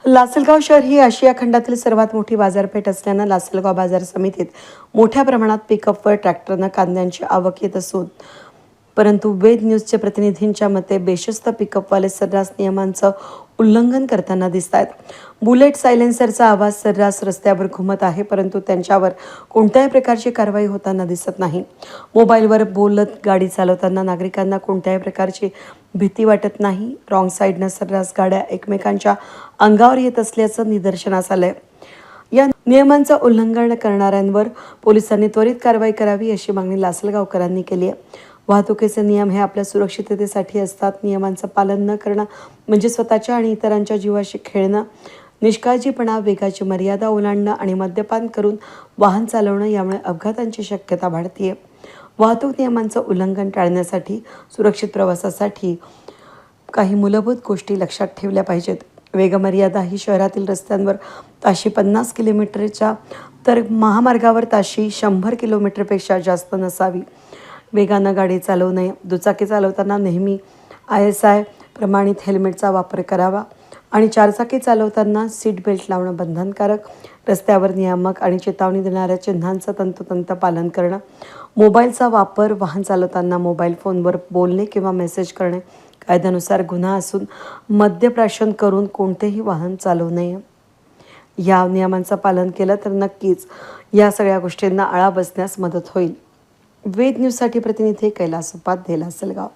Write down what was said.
लासलगाव शहर ही आशिया खंडातील सर्वात मोठी बाजारपेठ असल्यानं लासलगाव बाजार समितीत मोठ्या प्रमाणात पिकअपवर ट्रॅक्टरनं कांद्यांची आवक येत असून परंतु वेद न्यूजचे प्रतिनिधींच्या मते बेशिस्त पिकअपवाले सर्रास नियमांचं उल्लंघन करताना दिसत आहेत. बुलेट सायलेन्सरचा आवाज सर्रास रस्त्यावर घुमत आहे, परंतु त्यांच्यावर कोणत्याही प्रकारची कारवाई होताना दिसत नाही. मोबाईलवर बोलत गाडी चालवताना नागरिकांना कोणत्याही प्रकारची भीती वाटत नाही. रॉंग साईडनं सर्रास गाड्या एकमेकांच्या अंगावर येत असल्याचं निदर्शनास आलंय. या नियमांचं उल्लंघन करणाऱ्यांवर पोलिसांनी त्वरित कारवाई करावी अशी मागणी लासलगावकरांनी केली आहे. वाहतुकीचे नियम हे आपल्या सुरक्षिततेसाठी असतात. नियमांचं पालन न करणं म्हणजे स्वतःच्या आणि इतरांच्या जीवाशी खेळणं. निष्काळजीपणा, वेगाची मर्यादा ओलांडणं आणि मद्यपान करून वाहन चालवणं यामुळे अपघातांची शक्यता वाढते. वाहतूक नियमांचं उल्लंघन टाळण्यासाठी सुरक्षित प्रवासासाठी काही मूलभूत गोष्टी लक्षात ठेवल्या पाहिजेत. वेगमर्यादा ही शहरातील रस्त्यांवर ताशी 50 किलोमीटरच्या तर महामार्गावर ताशी 100 किलोमीटरपेक्षा जास्त नसावी. वेगानं गाडी चालवू नये. दुचाकी चालवताना नेहमी ISI प्रमाणित हेल्मेटचा वापर करावा आणि चारचाकी चालवताना सीट बेल्ट लावणं बंधनकारक. रस्त्यावर नियामक आणि चेतावणी देणाऱ्या चिन्हांचं तंतोतंत पालन करणं. मोबाईलचा वापर वाहन चालवताना मोबाईल फोनवर बोलणे किंवा मेसेज करणे कायद्यानुसार गुन्हा असून मद्यप्राशन करून कोणतेही वाहन चालवू नये. या नियमांचं पालन केलं तर नक्कीच या सगळ्या गोष्टींना आळा बसण्यास मदत होईल. वेद न्यूजसाठी प्रतिनिधी कैलास उपाध्ये, लासलगाव.